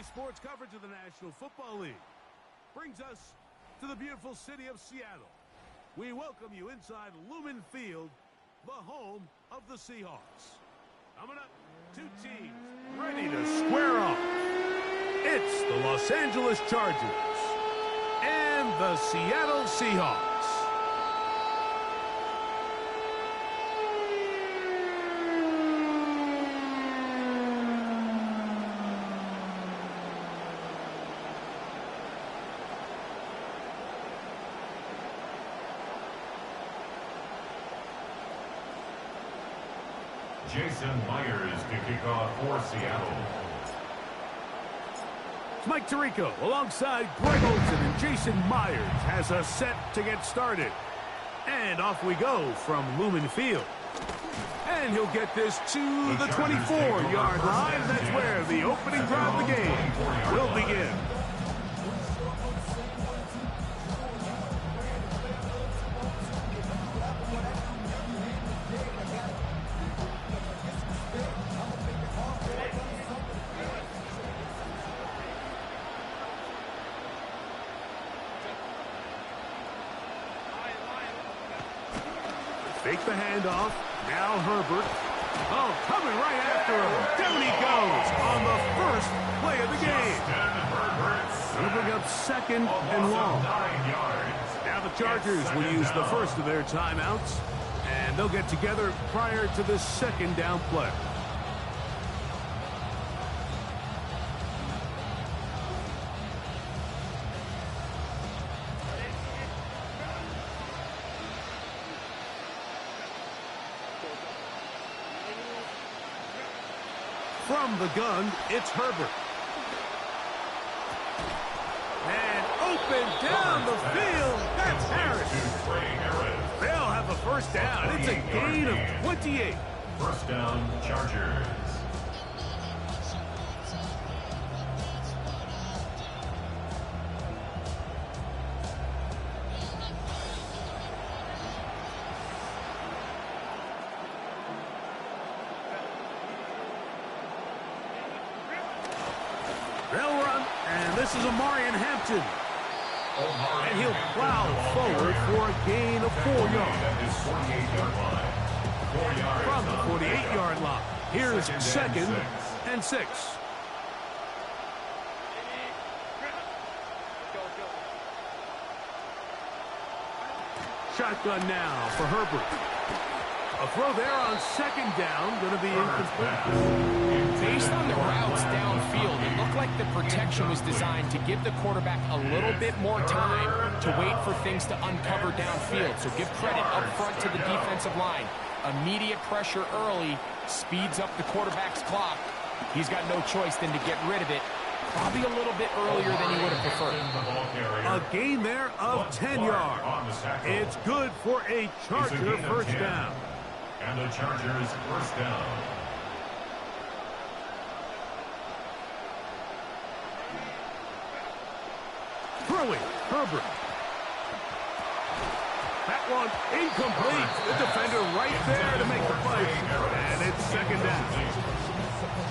Today's sports coverage of the National Football League brings us to the beautiful city of Seattle. We welcome you inside Lumen Field, the home of the Seahawks. Coming up, two teams ready to square off. It's the Los Angeles Chargers and the Seattle Seahawks. Jason Myers to kick off for Seattle. It's Mike Tirico alongside Greg Olsen, and Jason Myers has us set to get started. And off we go from Lumen Field. And he'll get this to the 24-yard line. That's where the opening drive of the game will begin. Fake the handoff. Now Herbert. Oh, coming right after him. Down he goes on the first play of the game. Going to bring up second and long. Now the Chargers will use the first of their timeouts, and they'll get together prior to the second down play. From the gun, it's Herbert. And open down the field. That's Harris. They'll have a first down. It's a gain of 28. First down, Chargers. They'll run, and this is Omarion Hampton. And he'll plow forward for a gain of 4 yards. From the 48-yard line, here's second and 6. Shotgun now for Herbert. A throw there on second down, going to be incomplete. Based on the routes downfield, it looked like the protection was designed to give the quarterback a little bit more time to wait for things to uncover downfield. So give credit up front to the defensive line. Immediate pressure early speeds up the quarterback's clock. He's got no choice than to get rid of it, probably a little bit earlier than he would have preferred. A gain there of 10 yards. It's good for a Charger first down. And the Chargers first down. Throwing, Herbert. That one incomplete. The defender right there to make the play. And it's second down.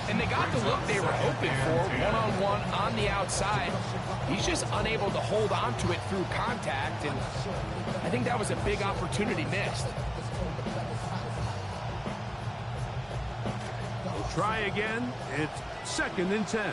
And they got the look they were hoping for, one-on-one on the outside. He's just unable to hold on to it through contact, and I think that was a big opportunity missed. Try again. It's second and 10.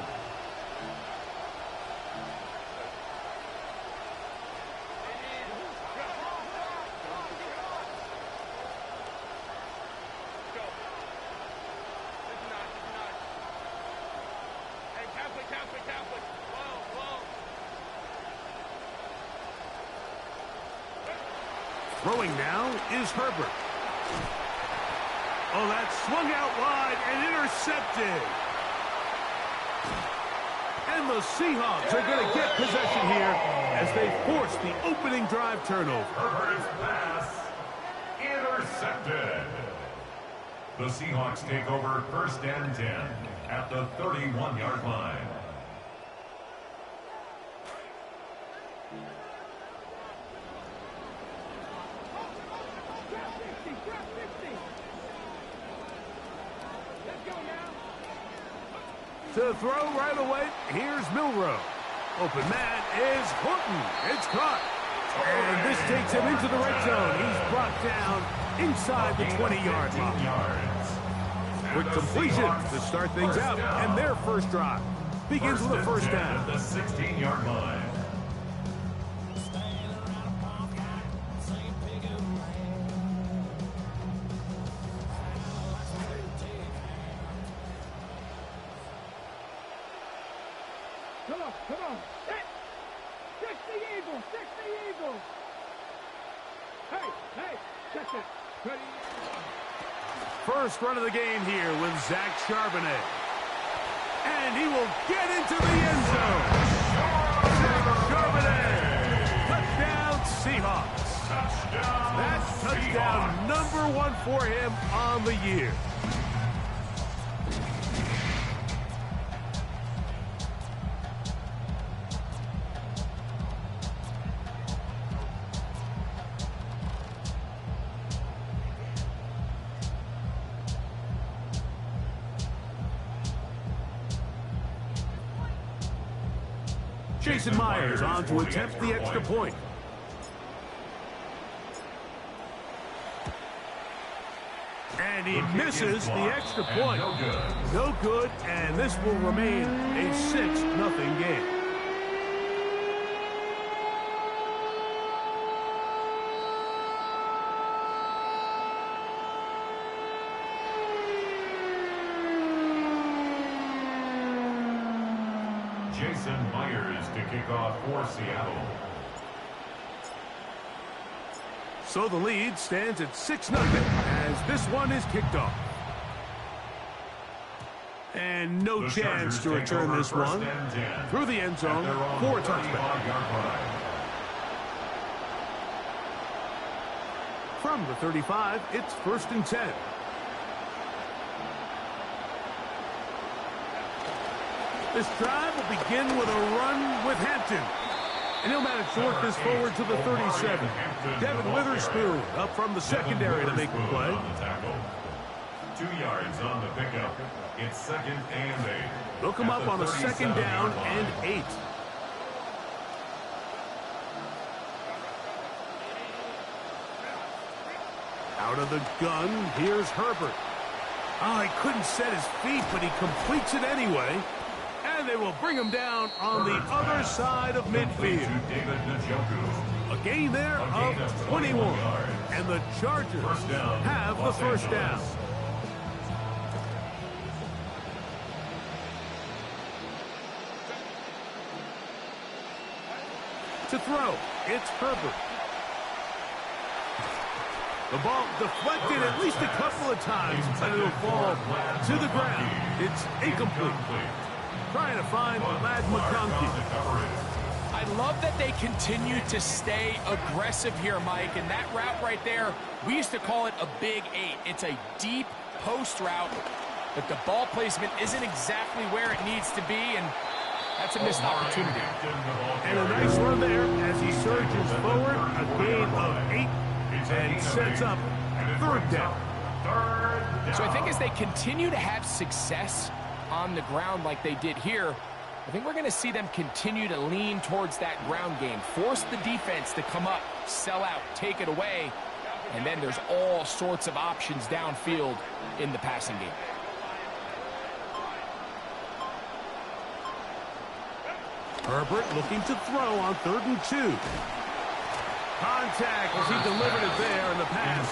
Throwing now is Herbert. Oh, that's swung out wide and intercepted. And the Seahawks are going to get possession here as they force the opening drive turnover. Herbert's pass intercepted. The Seahawks take over first and 10 at the 31-yard line. To throw right away, here's Milroe. Open man is Horton. It's caught. And this takes him into the red zone. He's brought down inside the 20-yard line. Quick completion to start things out. And their first drive begins with a first down. The 16-yard line. Come on. Check the Eagles. Hey, check it. Ready? First run of the game here with Zach Charbonnet. And he will get into the end zone. Zach Charbonnet. Touchdown, Seahawks. That's touchdown number 1 for him on the year. Jason Myers on to attempt the extra point. And he misses the extra point. No good, and this will remain a 6-0 game. Jason Myers to kick off for Seattle. So the lead stands at 6-0 as this one is kicked off. And no chance to return this one through the end zone for a touchback. From the 35, it's 1st and 10. This drive will begin with a run with Hampton. And he'll manage to work this forward to the 37. Devin Witherspoon up from the secondary to make the play. 2 yards on the pickup. It's 2nd and 8. They'll come up on a 2nd down and 8. Out of the gun, here's Herbert. Oh, he couldn't set his feet, but he completes it anyway. And they will bring him down on the other side of midfield. A gain there of 21. And the Chargers have the first down. To throw, it's Herbert. The ball deflected at least a couple of times, and it'll fall to the ground. It's incomplete. Trying to find Ladd McConkey. I love that they continue to stay aggressive here, Mike, and that route right there, we used to call it a big 8. It's a deep post route, but the ball placement isn't exactly where it needs to be, and that's a missed opportunity. And a nice run there as he surges forward, a gain of 8, and sets up 3rd down. So I think as they continue to have success on the ground like they did here, I think we're going to see them continue to lean towards that ground game, force the defense to come up, sell out, take it away, and then there's all sorts of options downfield in the passing game. Herbert looking to throw on 3rd and 2. Contact as he delivered it there, and the pass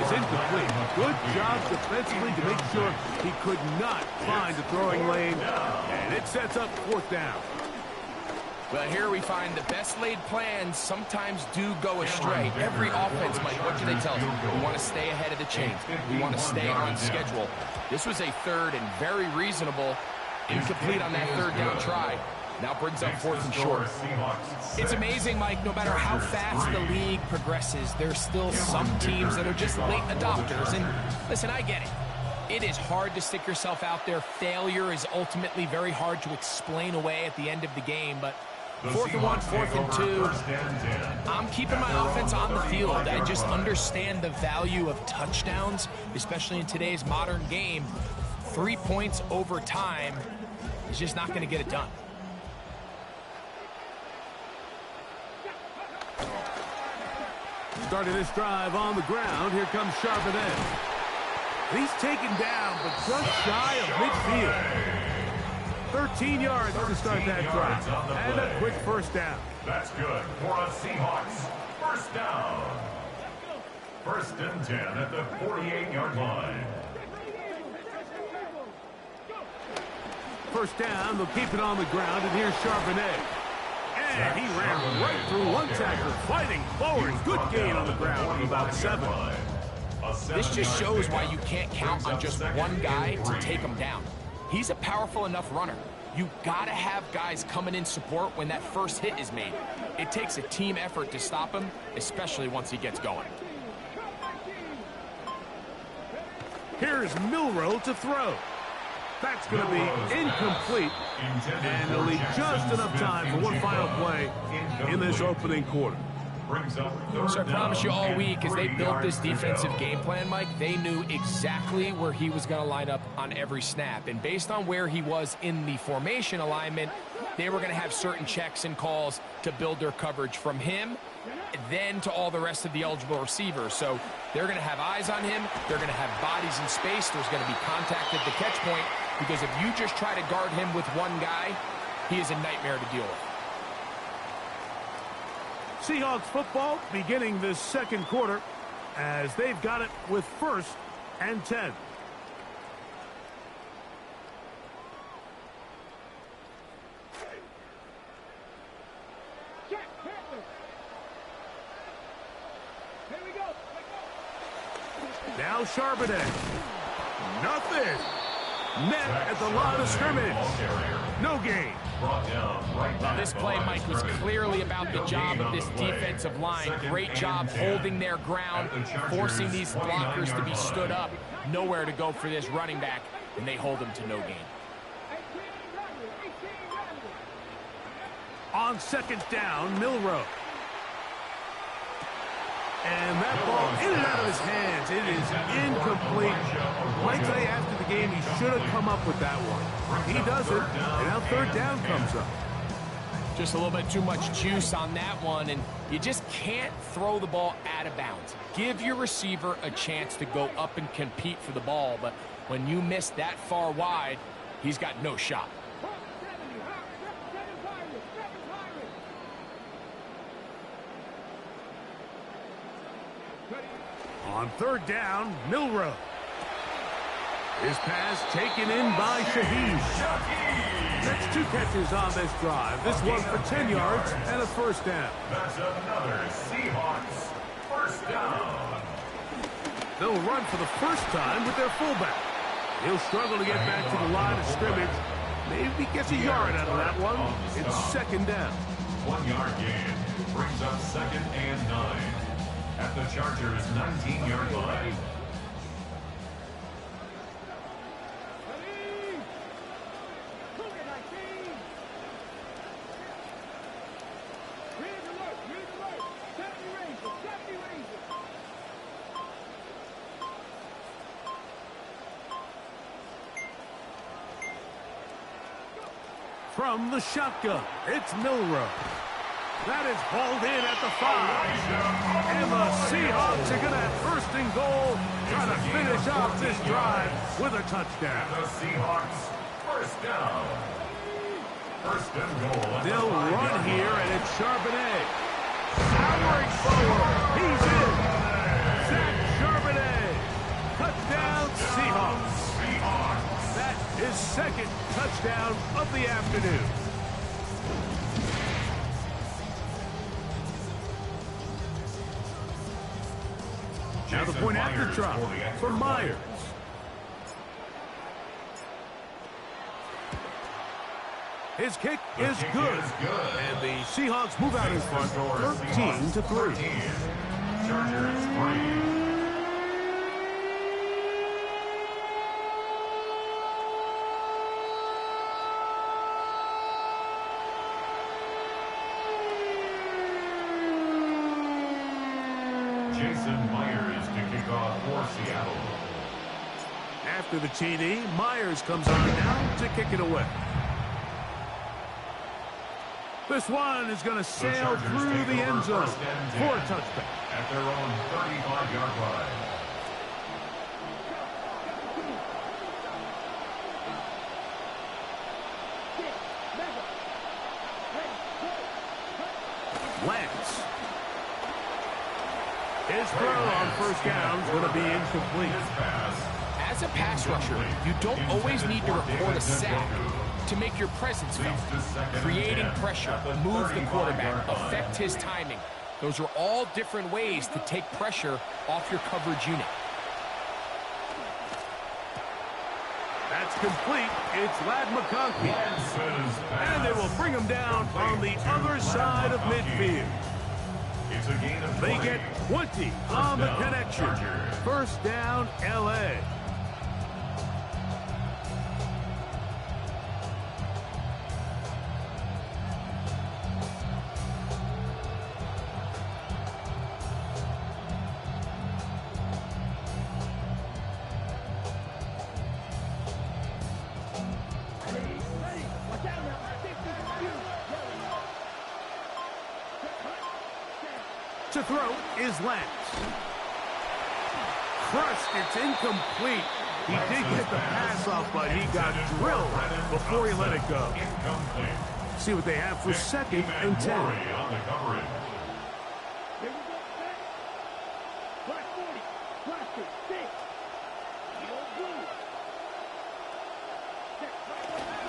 is incomplete. Good job defensively to make sure he could not find a throwing lane, and it sets up 4th down. Well, here we find the best laid plans sometimes do go astray. Every offense, Mike, what do they tell us? We want to stay ahead of the chains. We want to stay on schedule. This was a 3rd and very reasonable, incomplete on that 3rd down try. Now brings up 4th and short. It's amazing, Mike, no matter how fast the league progresses, there's still some teams that are just late adopters. And listen, I get it. It is hard to stick yourself out there. Failure is ultimately very hard to explain away at the end of the game. But 4th and 1, 4th and 2, I'm keeping my offense on the field. I just understand the value of touchdowns, especially in today's modern game. 3 points over time is just not going to get it done. Starting this drive on the ground, here comes Charbonnet. He's taken down, but just shy of midfield. 13 yards to start that drive, and a quick first down. That's good for a Seahawks first down. 1st and 10 at the 48-yard line. First down, they'll keep it on the ground, and here's Charbonnet. And he ran right through one tackler, fighting forward. Good gain on the ground, about 7. This just shows why you can't count on just one guy to take him down. He's a powerful enough runner. You gotta have guys coming in support when that first hit is made. It takes a team effort to stop him, especially once he gets going. Here's Milroe to throw. That's going to be incomplete, and they'll leave just enough time for one final play in this opening quarter. So I promise you all week, as they built this defensive game plan, Mike, they knew exactly where he was going to line up on every snap. And based on where he was in the formation alignment, they were going to have certain checks and calls to build their coverage from him, then to all the rest of the eligible receivers. So they're going to have eyes on him. They're going to have bodies in space. There's going to be contact at the catch point, because if you just try to guard him with one guy, he is a nightmare to deal with. Seahawks football beginning this second quarter as they've got it with 1st and 10. Now Charbonnet. Nothing. Met at the line of scrimmage. No gain. Well, this play, Mike, was clearly about the job of this defensive line. Great job holding their ground, forcing these blockers to be stood up. Nowhere to go for this running back, and they hold him to no gain. On 2nd down, Milroe. And that ball in and out of his hands. It is incomplete. Might say after the game he should have come up with that one. He doesn't, and now 3rd down comes up. Just a little bit too much juice on that one, and you just can't throw the ball out of bounds. Give your receiver a chance to go up and compete for the ball, but when you miss that far wide, he's got no shot. On 3rd down, Milroe. His pass taken in by Shaheed. That's 2 catches on this drive. This one for 10 yards and a 1st down. That's another Seahawks first down. They'll run for the first time with their fullback. He'll struggle to get back to the line of scrimmage. Maybe gets a yard out of that one. It's 2nd down. 1 yard gain brings up 2nd and 9 at the Chargers' 19-yard line. From the shotgun, it's Milroe. That is hauled in at the 5. And the Seahawks are going to have 1st and goal, trying to finish off this drive with a touchdown. The Seahawks first down. 1st and goal. They'll run here, and it's Charbonnet. Powering forward. He's in. Zach Charbonnet. Touchdown, Seahawks. That is 2nd touchdown of the afternoon. Now the point after try for Myers. His kick is good. And the Seahawks move out in front 13-3. Chargers 3. Jason Myers to kick off for Seattle. After the TD, Myers comes on now to kick it away. This one is going to sail through the end zone for a touchback. At their own 35-yard line. Lance. His throw on first down is going to be incomplete. As a pass rusher, you don't always need to record a sack to make your presence felt. Creating pressure, move the quarterback, affect his timing. Those are all different ways to take pressure off your coverage unit. That's complete. It's Ladd McConkey. And they will bring him down on the other side of midfield. They get 20 on the connection. First down, L.A. To throw is Lance. Crushed, it's incomplete. He did get the pass off, but he got drilled before he let it go. See what they have for second and 10.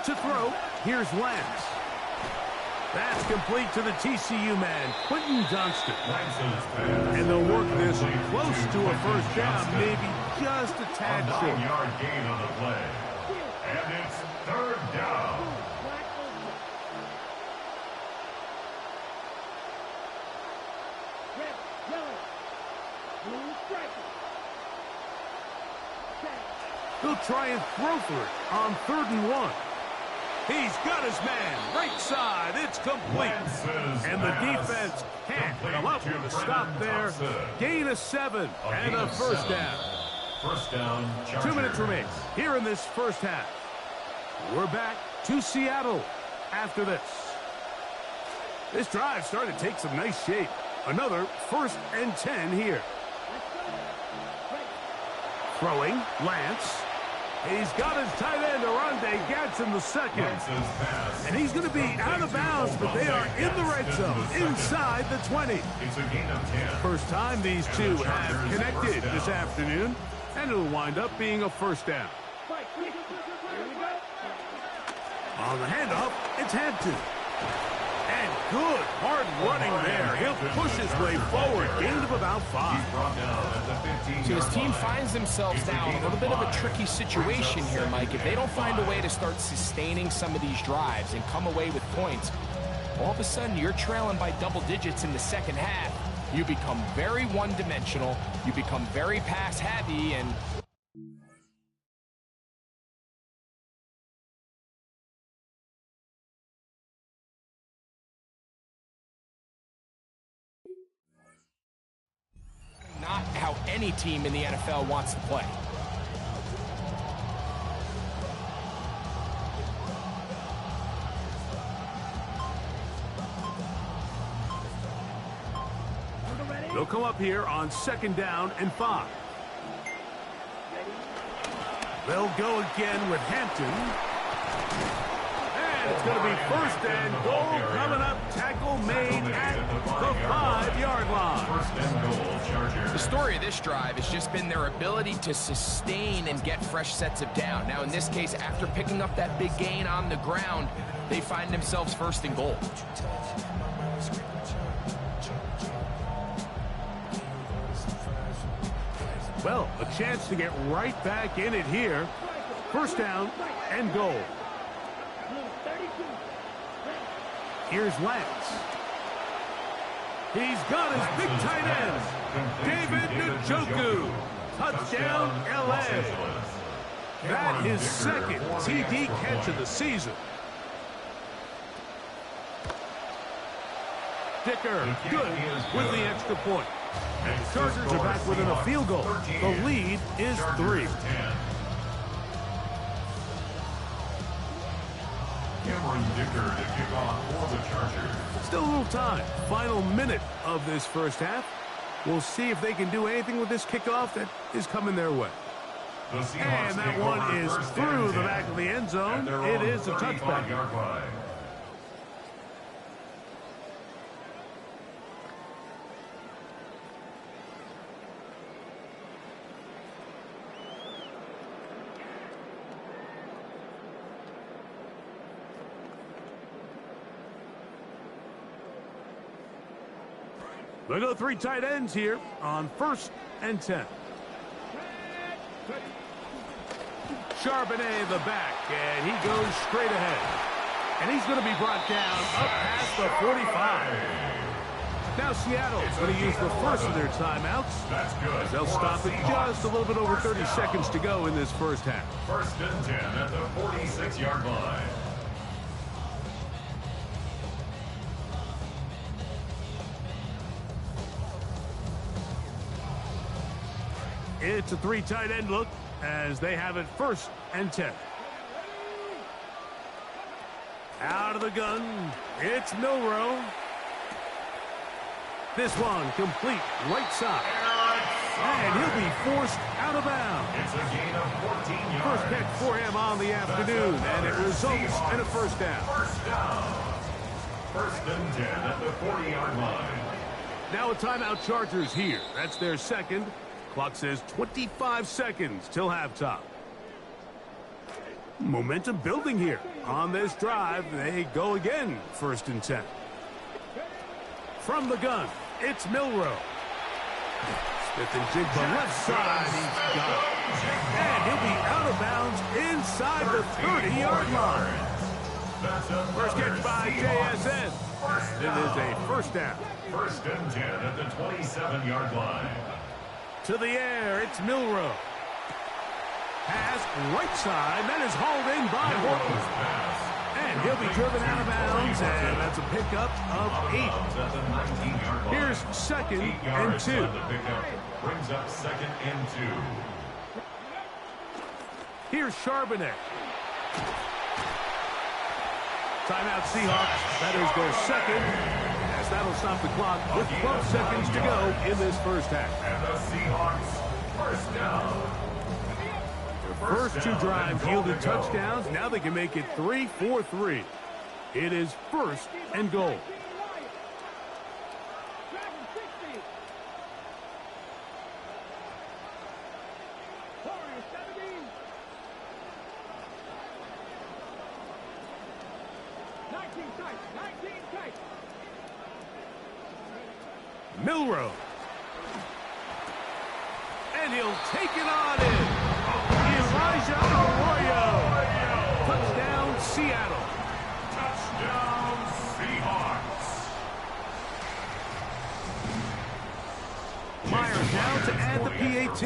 To throw, here's Lance. That's complete to the TCU man, Quentin Johnston. And they'll work this close to a first down, maybe just a tad short. 9-yard gain on the play. And it's third down. He'll try and throw for it on 3rd and 1. He's got his man, right side, it's complete. And the defense can't come up with a stop there. Gain of 7 and a first down. First down, Chargers. 2 minutes remain here in this first half. We're back to Seattle after this. This drive started to take some nice shape. Another 1st and 10 here. Throwing, Lance. He's got his tight end, Oronde Gadsden, the second. And he's going to be out of bounds, but they are in the red zone, inside the 20. It's a gain of 10. First time these two have connected this afternoon, and it'll wind up being a first down. On the handoff, it's Hampton. And good hard running there. He'll push his way forward. Gain of about 5. So his team finds themselves now in a little bit of a tricky situation here, Mike. If they don't find a way to start sustaining some of these drives and come away with points, all of a sudden you're trailing by double digits in the second half. You become very one-dimensional. You become very pass-heavy, and not how any team in the NFL wants to play. They'll come up here on 2nd down and 5. They'll go again with Hampton. And it's going to be 1st and goal coming up. Tackle made at the 5-yard line. 1st and goal, Chargers. The story of this drive has just been their ability to sustain and get fresh sets of down. Now, in this case, after picking up that big gain on the ground, they find themselves 1st and goal. Well, a chance to get right back in it here. 1st down and goal. Here's Lance. He's got his big tight end, David Njoku. Touchdown, L.A. That is 2nd TD catch of the season. Dicker, good with the extra point. And the Chargers are back within a field goal. The lead is 3. Cameron Dicker to kick off for the Chargers. Still a little time. Final minute of this first half. We'll see if they can do anything with this kickoff that is coming their way. And that one is through the back of the end zone. It is a touchback. They go 3 tight ends here on 1st and 10. Charbonnet the back, and he goes straight ahead. And he's going to be brought down up past the 45. Now Seattle's going to use the first of their timeouts. That's good. They'll stop it just a little bit over 30 seconds to go in this first half. 1st and 10 at the 46-yard line. It's a 3 tight end look as they have it 1st and 10. Out of the gun, it's Milroe. This one complete right side. And he'll be forced out of bounds. It's a gain of 14 yards. First catch for him on the afternoon, and it results in a first down. First down. 1st and 10 at the 40-yard line. Now a timeout Chargers here. That's their second. Clock says 25 seconds till halftime. Momentum building here. On this drive, they go again. 1st and 10. From the gun, it's Milroe. Smith and Jigba left side. He's got it. And he'll be out of bounds inside the 30-yard line. First catch by JSN. It is a first down. 1st and 10 at the 27-yard line. To the air, it's Milroe. Pass right side, that is hauled in by Horton. And he'll be driven out of bounds, and that's a pickup of 8. Here's 2nd and 2. Brings up 2nd and 2. Here's Charbonnet. Timeout Seahawks. That is their second. As that'll stop the clock with 12 seconds to go in this first half. And the Seahawks first down. First 2 drives yielded touchdowns. Now they can make it 3-4-3. It is 1st and goal. Milroe. And he'll take it on in. Elijah Arroyo. Touchdown, Seattle. Touchdown, Seahawks. Myers now to add the PAT.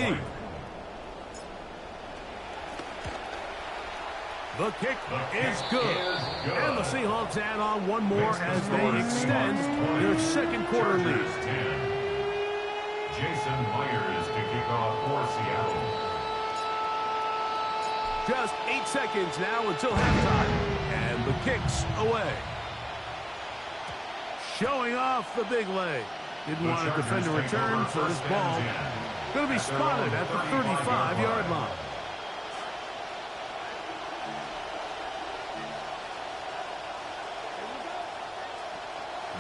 The kick is good. And the Seahawks add on one more as they extend their second quarter lead. Jason Myers to kick off for Seattle. Just 8 seconds now until halftime. And the kick's away. Showing off the big leg. Didn't want to defend a return, so this ball going to be spotted at the 35-yard line.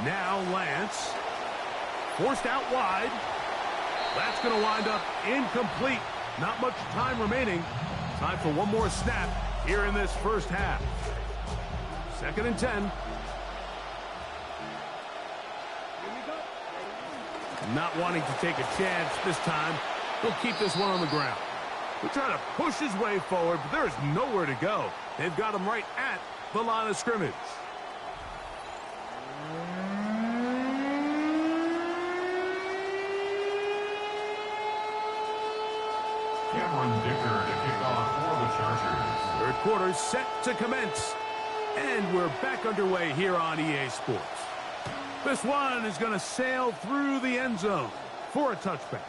Now Lance. Forced out wide. That's going to wind up incomplete. Not much time remaining. Time for one more snap here in this first half. 2nd and 10. Not wanting to take a chance this time. He'll keep this one on the ground. He'll try to push his way forward, but there's nowhere to go. They've got him right at the line of scrimmage. Cameron Dicker to kick off for the Chargers. Third quarter set to commence. And we're back underway here on EA Sports. This one is going to sail through the end zone for a touchback.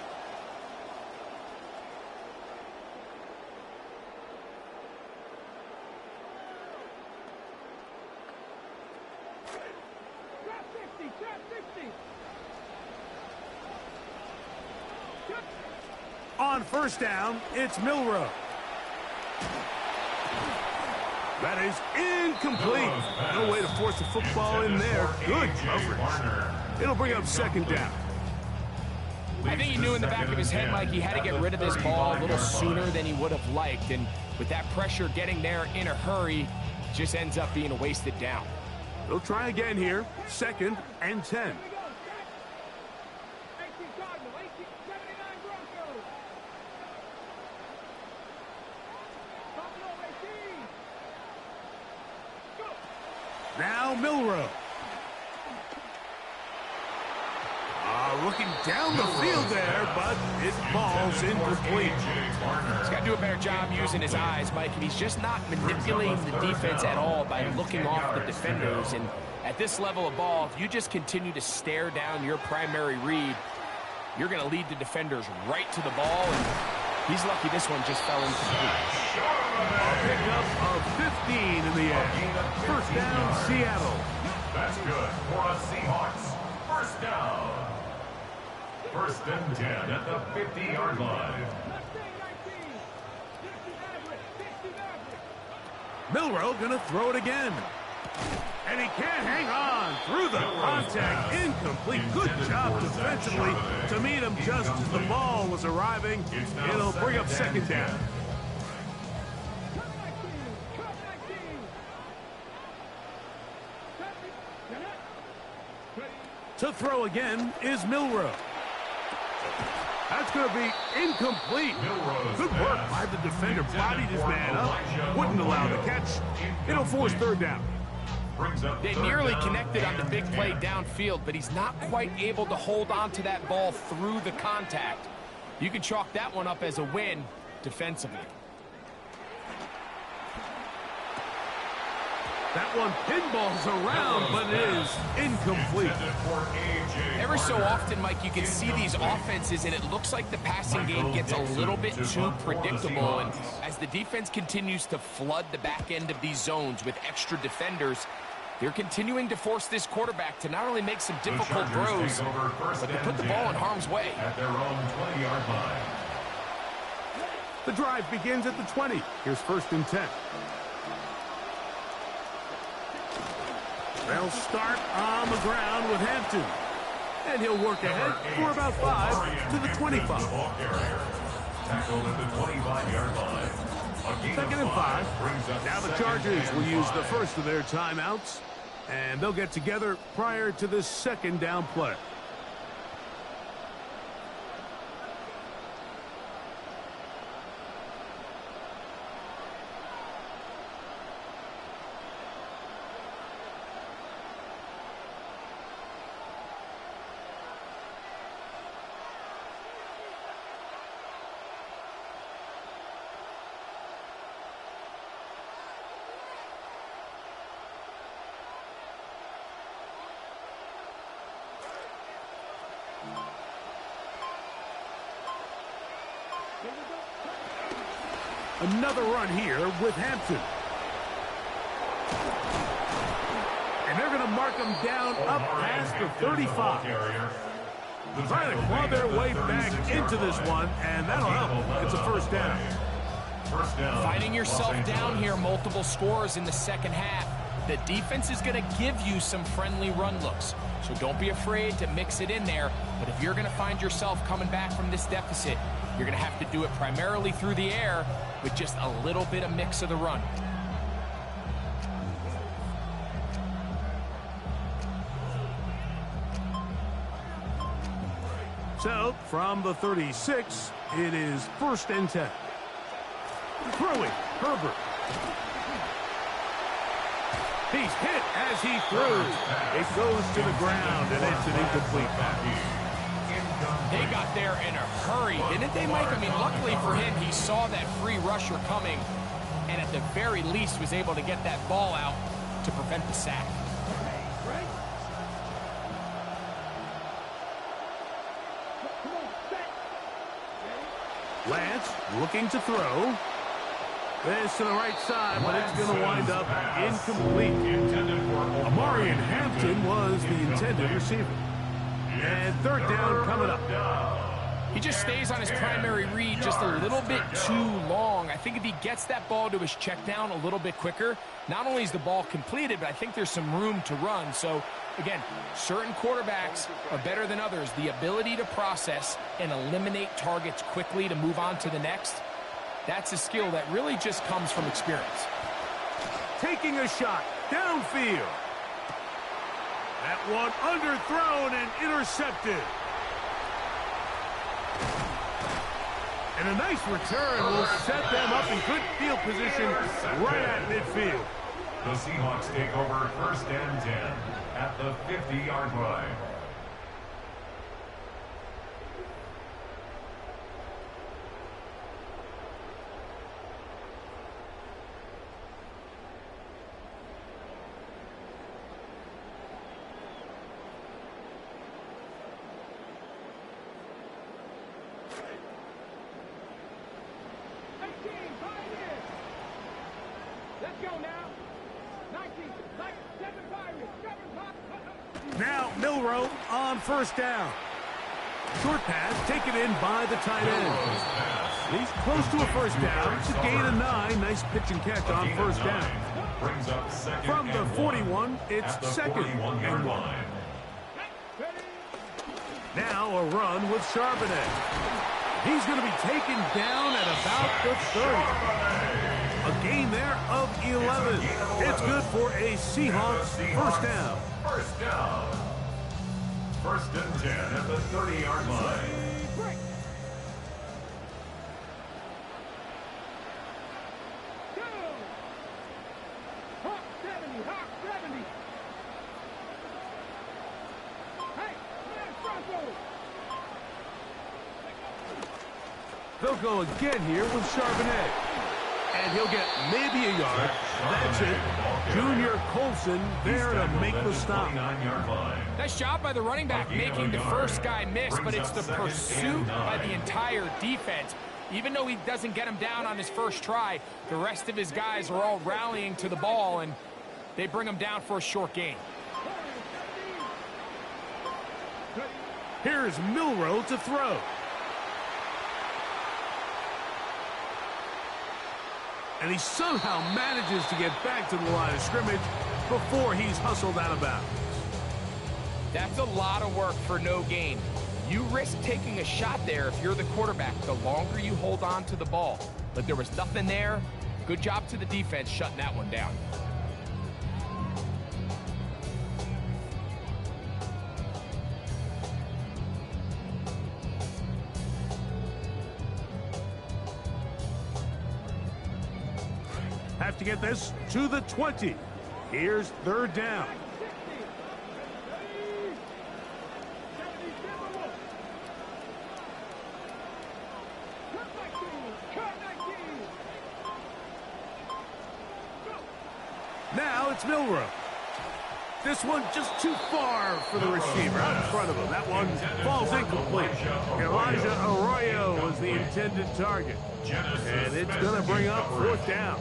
Trap 60. On first down, it's Milroe. That is incomplete. No way to force the football in there. Good coverage. It'll bring up second down. I think he knew in the back of his head, Mike, he had to get rid of this ball a little sooner than he would have liked. And with that pressure getting there in a hurry, just ends up being a wasted down. They'll try again here. 2nd and 10. 18 Cardinal, 18, 79 Broncos. Buffalo 18. Go. Now Milroe. Looking down the field there, but it falls incomplete. He's got to do a better job using his eyes, Mike, and he's just not manipulating the defense at all by looking off the defenders. And at this level of ball, if you just continue to stare down your primary read, you're going to lead the defenders right to the ball, and he's lucky this one just fell incomplete. A pickup of 15 in the air. First down, Seattle. That's good for a Seahawks. First down. 1st and 10 at the 50-yard line. Milroe gonna throw it again. And he can't hang on through the contact. Incomplete. Good job defensively to meet him just as the ball was arriving. It'll bring up second down. To throw again is Milroe. That's going to be incomplete. Good work by the defender. Bodied his man up. Wouldn't allow the catch. It'll force third down. They nearly connected on the big play downfield, but he's not quite able to hold on to that ball through the contact. You can chalk that one up as a win defensively. That one pinballs around, but it is incomplete. Every so often, Mike, you can see these offenses, and it looks like the passing game gets a little bit too predictable. And as the defense continues to flood the back end of these zones with extra defenders, they're continuing to force this quarterback to not only make some difficult throws, but to put the ball in harm's way. At their own 20-yard line. The drive begins at the 20. Here's 1st and 10. They'll start on the ground with Hampton. And he'll work ahead for about 5 to the 25. Tackled at the 25-yard line. 2nd and 5. Now the Chargers will use the first of their timeouts, and they'll get together prior to this second down play. Another run here with Hampton. And they're going to mark him down up past the 35. Trying to claw their way back into this one, and that'll help. It's a first down. Finding yourself down here, multiple scores in the second half. The defense is going to give you some friendly run looks. So don't be afraid to mix it in there. But if you're going to find yourself coming back from this deficit, you're going to have to do it primarily through the air with just a little bit of mix of the run. So, from the 36, it is 1st and 10. Throwing, Herbert. He's hit as he throws. It goes to the ground, and it's an incomplete pass. They got there in a hurry, didn't they, Mike? I mean, luckily for him, he saw that free rusher coming, and at the very least was able to get that ball out to prevent the sack. Lance looking to throw. This to the right side, but it's going to wind up incomplete. Amarian Hampton was the intended receiver. And third down coming up. He just stays on his primary read just a little bit too long. I think if he gets that ball to his check down a little bit quicker, not only is the ball completed, but I think there's some room to run. So, again, certain quarterbacks are better than others. The ability to process and eliminate targets quickly to move on to the next, that's a skill that really just comes from experience. Taking a shot downfield. That one underthrown and intercepted. And a nice return will set them up in good field position right at midfield. The Seahawks take over 1st and 10 at the 50-yard line. Now Milroe on 1st down. Short pass taken in by the tight end. He's close to a 1st down. It's a gain of 9. Nice pitch and catch on 1st down. From the 41, it's 2nd and 1. Now a run with Charbonnet. He's going to be taken down at about the 30. A gain there of 11. It's good for a Seahawks 1st down. 1st down. 1st and 10 at the 30-yard line. Hawk 70, Hawk 70. Hey, man, Bronco. They'll go again here with Charbonnet. And he'll get maybe a yard. That's it. Junior Colson there to make the stop. Nice job by the running back making the first guy miss, but it's the pursuit by the entire defense. Even though he doesn't get him down on his first try, the rest of his guys are all rallying to the ball, and they bring him down for a short gain. Here's Milroe to throw. And he somehow manages to get back to the line of scrimmage before he's hustled out of bounds. That's a lot of work for no gain. You risk taking a shot there if you're the quarterback, the longer you hold on to the ball. But there was nothing there. Good job to the defense shutting that one down. Have to get this to the 20. Here's 3rd down. Now it's Milroe. This one just too far for the receiver out in front of him. That one falls incomplete. Elijah Arroyo was the intended target. And it's going to bring up 4th down.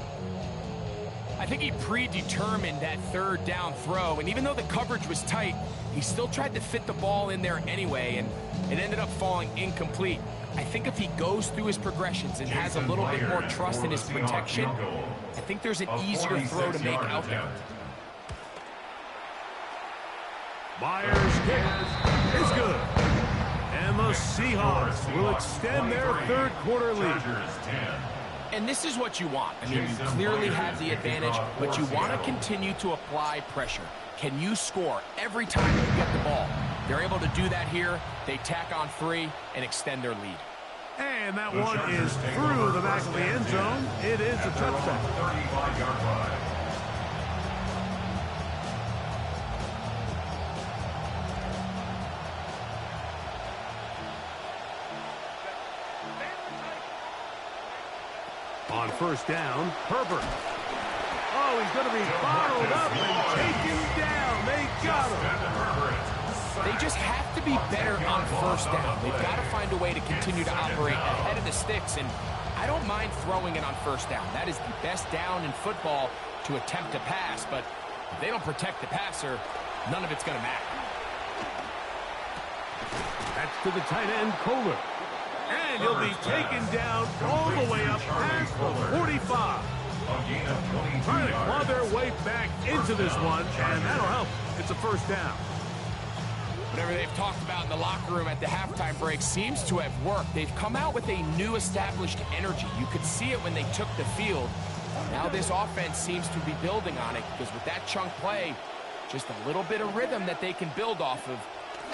I think he predetermined that 3rd down throw, and even though the coverage was tight, he still tried to fit the ball in there anyway, and it ended up falling incomplete. I think if he goes through his progressions and has a little bit more trust in his protection, I think there's an easier throw to make out there. Myers' kick is good. And the Seahawks will extend their 3rd quarter lead. And this is what you want. I mean, you clearly have the advantage, but you want to continue to apply pressure. Can you score every time you get the ball? They're able to do that here. They tack on 3 and extend their lead. And that one is through the back of the end zone. It is a touchdown. 35-yard line. On 1st down, Herbert. Oh, he's going to be bottled up and taken down. They got him. They just have to be better on 1st down. They've got to find a way to continue to operate ahead of the sticks, and I I don't mind throwing it on first down. That is the best down in football to attempt to pass, but if they don't protect the passer, none of it's going to matter. That's to the tight end, Kohler. And he'll be taken down all the way up past the 45. Trying to claw their way back into this one, and that'll help. It's a first down. Whatever they've talked about in the locker room at the halftime break seems to have worked. They've come out with a new established energy. You could see it when they took the field. Now this offense seems to be building on it, because with that chunk play, just a little bit of rhythm that they can build off of.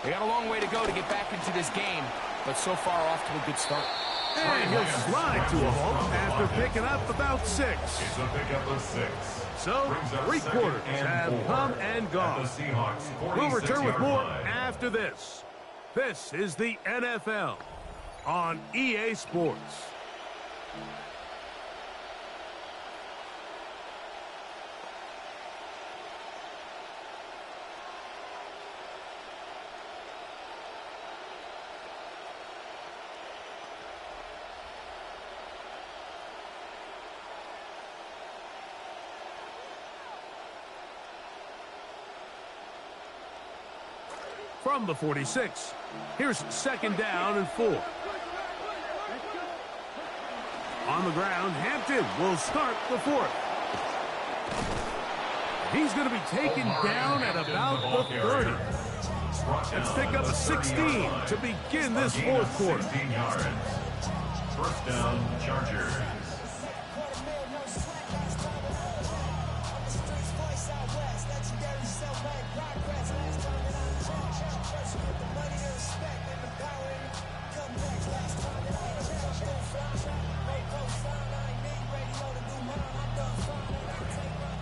They got a long way to go to get back into this game, but so far off to a good start. And he'll slide to a halt after picking up about 6. It's a pickup of 6. So, 3 quarters have come and gone. We'll return with more after this. This is the NFL on EA Sports. From the 46, here's 2nd down and 4. On the ground, Hampton will start the 4th. He's going to be taken down at about the 30. Let's pick up a 16 to begin this 4th quarter. 16 yards. First down, Chargers.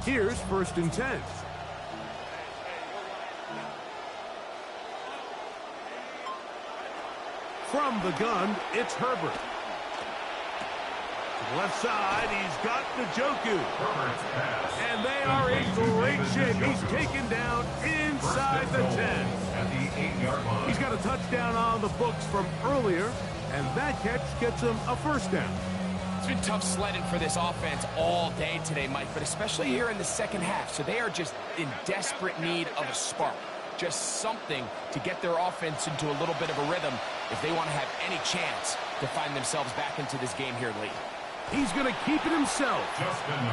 Here's 1st and 10. From the gun, it's Herbert. To the left side, he's got Njoku. And they are in great shape. He's taken down inside the 10. At the 8-yard line. He's got a touchdown on the books from earlier, and that catch gets him a first down. It's been tough sledding for this offense all day today, Mike, but especially here in the second half. So they are just in desperate need of a spark, just something to get their offense into a little bit of a rhythm if they want to have any chance to find themselves back into this game here late. He's going to keep it himself.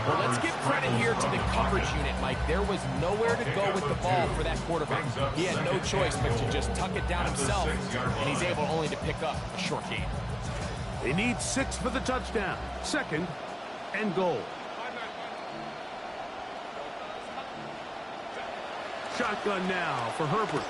Well, let's give credit here to the coverage unit, Mike. There was nowhere to go with the ball for that quarterback. He had no choice but to just tuck it down himself, and he's able only to pick up a short gain. They need 6 for the touchdown. 2nd and goal. Shotgun now for Herbert.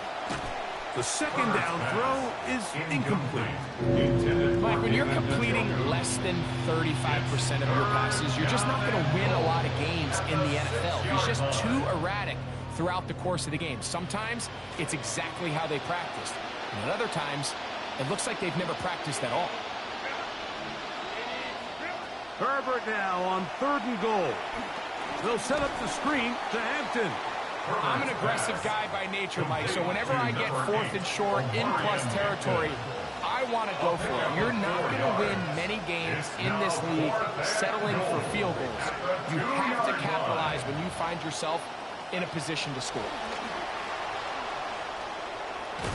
The 2nd down throw is incomplete. Mike, when you're completing less than 35% of your passes, you're just not going to win a lot of games in the NFL. He's just too erratic throughout the course of the game. Sometimes it's exactly how they practiced. And at other times, it looks like they've never practiced at all. Herbert now on 3rd and goal. They'll set up the screen to Hampton. I'm an aggressive guy by nature, Mike, so whenever I get 4th and short in plus territory, I want to go for it. You're not going to win many games in this league settling for field goals. You have to capitalize when you find yourself in a position to score.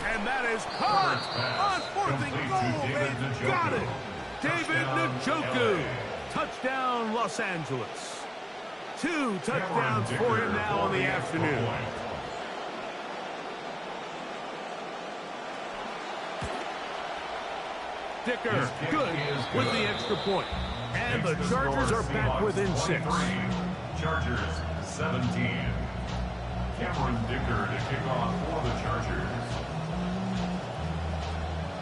And that is caught on 4th and goal. They've got it. David Njoku. Touchdown, Los Angeles. 2 touchdowns for him now on the afternoon. Dicker, good with the extra point. And the Chargers are back within 6. Chargers 17. Cameron Dicker to kick off for the Chargers.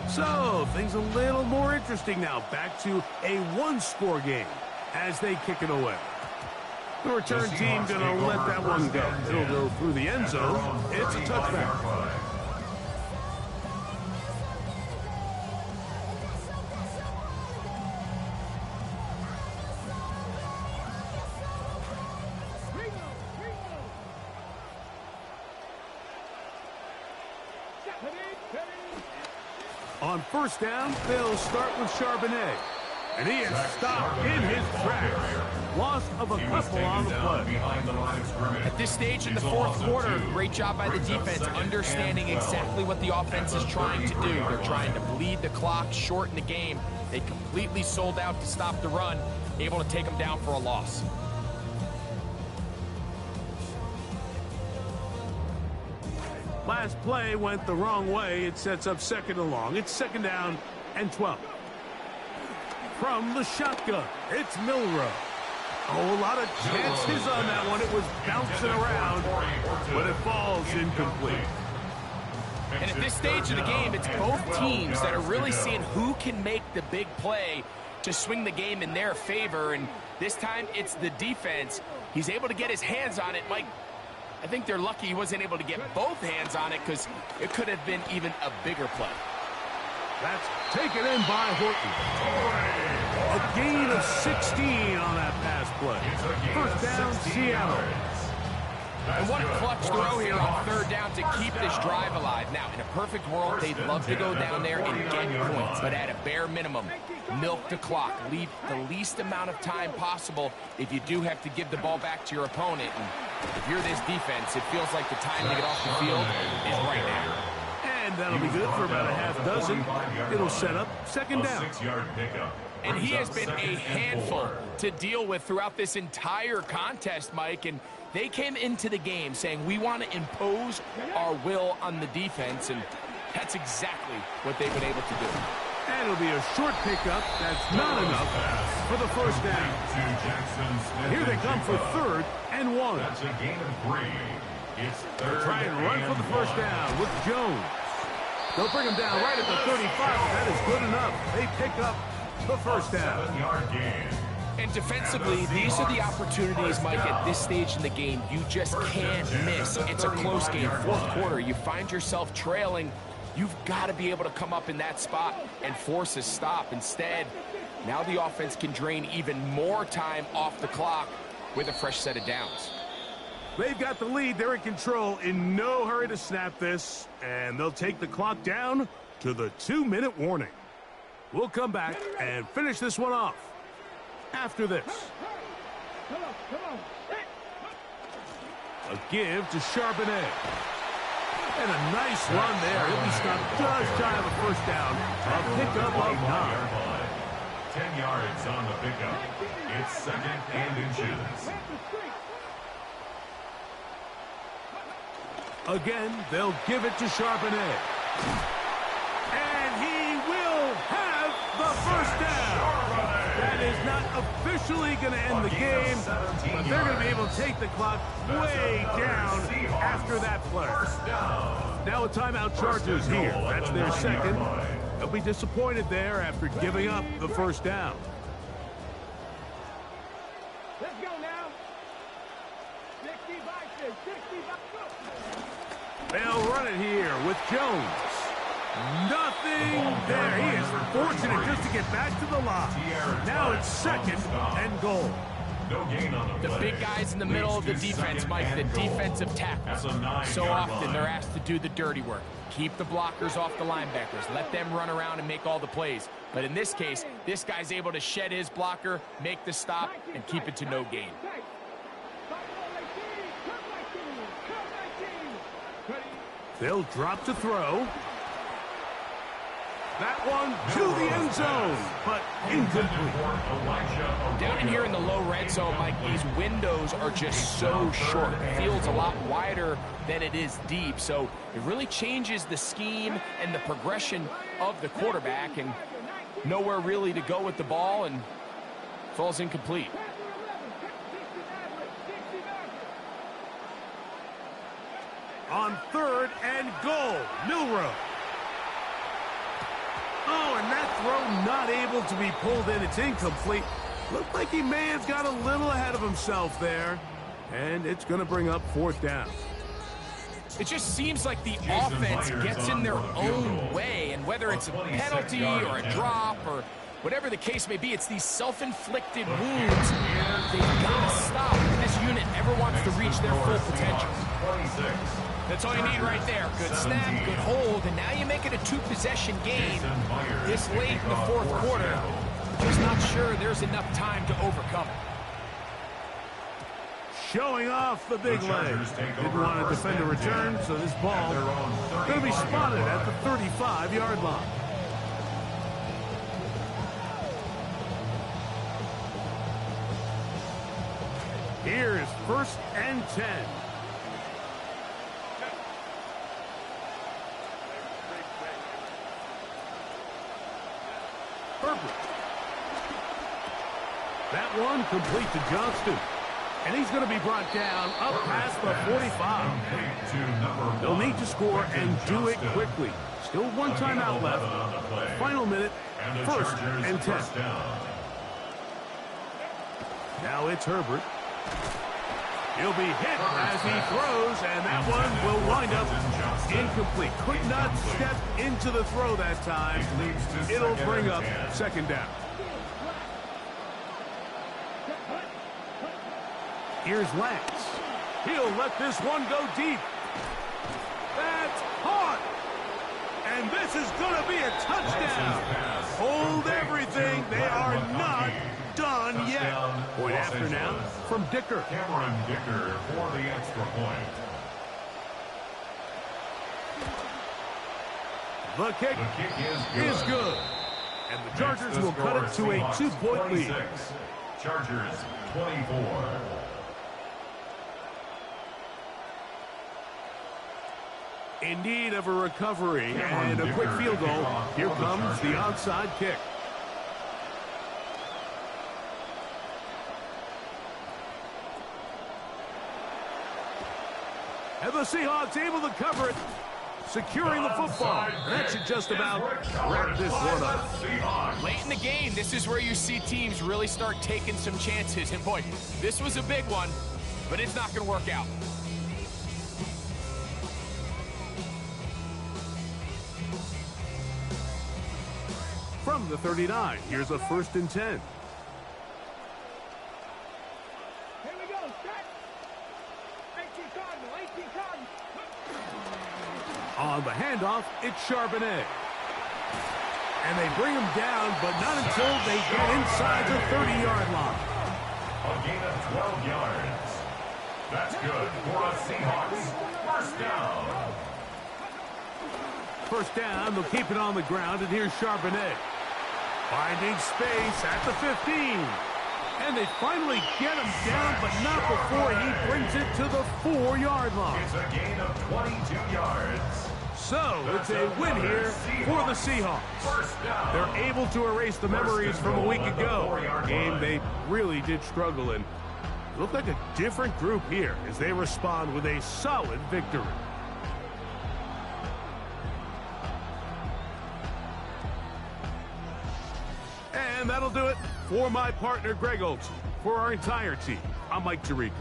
So, things a little more interesting now. Back to a 1-score game as they kick it away. The return team going to let that one go. It'll go through the end zone. It's a touchback. On 1st down, they'll start with Charbonnet. And he is stopped in his tracks. Loss of a couple on the play. At this stage in the fourth quarter, great job by the defense, understanding exactly what the offense is trying to do. They're trying to bleed the clock, shorten the game. They completely sold out to stop the run, able to take them down for a loss. Last play went the wrong way. It sets up second and long. It's second down and 12. From the shotgun, it's Milroe. Oh, a lot of chances on that one. It was bouncing around, but it falls incomplete. And at this stage of the game, it's both teams that are really seeing who can make the big play to swing the game in their favor. And this time, it's the defense. He's able to get his hands on it. Mike, I think they're lucky he wasn't able to get both hands on it because it could have been even a bigger play. That's taken in by Horton. A gain of 16 on that pass play. First down, Seattle. And what a clutch throw here on third down to keep this drive alive. Now, in a perfect world, they'd love to go down there and get points, but at a bare minimum, milk the clock, leave the least amount of time possible if you do have to give the ball back to your opponent. And if you're this defense, it feels like the time to get off the field is right now. And that'll be good for about a half dozen. It'll set up second down. And he has been a handful to deal with throughout this entire contest, Mike. And they came into the game saying, we want to impose our will on the defense. And that's exactly what they've been able to do. And it'll be a short pickup. That's not enough for the first down. Here they come for third and 1. That's a gain of 3. It's third. Try and run for the first down with Jones. They'll bring him down right at the 35. That is good enough. They pick up the first down. 7-yard gain. And defensively, these are the opportunities, Mike, at this stage in the game you just can't miss. It's a close game. Fourth quarter, you find yourself trailing. You've got to be able to come up in that spot and force a stop. Instead, now the offense can drain even more time off the clock with a fresh set of downs. They've got the lead. They're in control. In no hurry to snap this. And they'll take the clock down to the 2-minute warning. We'll come back and finish this one off after this. A give to Charbonnet. And a nice run there. He'll be stopped just shy of a first down. A pickup of 9. 10 yards on the pickup. It's second and inches. Again, they'll give it to Charbonnet. And he will have the first down. That is not officially going to end the game, but they're going to be able to take the clock way down after that play. Now a timeout Chargers here. That's their second. They'll be disappointed there after giving up the first down. Let's go now. 60 boxes, 60 boxes. They'll run it here with Jones. Nothing there. He is fortunate just to get back to the line. Now it's second and goal. No gain on the play. Big guys in the middle of the defense, Mike, the defensive tackles. So often they're asked to do the dirty work. Keep the blockers off the linebackers. Let them run around and make all the plays. But in this case, this guy's able to shed his blocker, make the stop, and keep it to no gain. They'll drop to throw. That one to the end zone, but incomplete. Down in here in the low red zone, Mike, these windows are just so short. The field's a lot wider than it is deep, so it really changes the scheme and the progression of the quarterback, and nowhere really to go with the ball, and falls incomplete. On third and goal, Milroe. Oh, and that throw not able to be pulled in. It's incomplete. Looked like he may have got a little ahead of himself there. And it's going to bring up fourth down. It just seems like the offense gets in their own way. And whether it's a penalty or a drop or whatever the case may be, it's these self-inflicted wounds. They've got to stop if this unit ever wants to reach their full potential. That's all you need right there. Good snap, good hold, and now you make it a two-possession game this late in the fourth quarter. Just not sure there's enough time to overcome it. Showing off the big leg. Didn't want to defend a return, so this ball going to be spotted at the 35-yard line. Here's 1st and 10. Herbert. That one complete to Johnston. And he's going to be brought down up past the 45. They'll need to score and do it quickly. Still one timeout left. Final minute, 1st and 10. Now it's Herbert. He'll be hit as he throws, and that one will wind up incomplete. Could not step into the throw that time. It'll bring up 2nd down. Here's Lance. He'll let this one go deep. That's hard. And this is going to be a touchdown. Hold everything. They are not done yet. Point after now from Dicker. Cameron Dicker for the extra point. The kick is good. And the Chargers will cut it to a 2-point lead. Chargers 24. In need of a recovery and a quick field goal. Here comes the onside kick. And the Seahawks able to cover it, securing the football. And that should just about wrap this one up. Late in the game, this is where you see teams really start taking some chances. And boy, this was a big one, but it's not going to work out. From the 39, here's a 1st and 10. Here we go, set. 18 Cardinal, 18 Cardinal. On the handoff, it's Charbonnet. And they bring him down, but not until they get inside the 30-yard line. A gain of 12 yards. That's good for the Seahawks. 1st down. 1st down, they'll keep it on the ground, and here's Charbonnet. Finding space at the 15. And they finally get him down, but not before he brings it to the 4-yard line. It's a gain of 22 yards. So it's a win here for the Seahawks. 1st down. They're able to erase the memories from a week ago. A game they really did struggle in. Look like a different group here as they respond with a solid victory. And that'll do it for my partner, Greg Olsen. For our entire team, I'm Mike Tirico.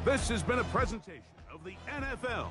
This has been a presentation of the NFL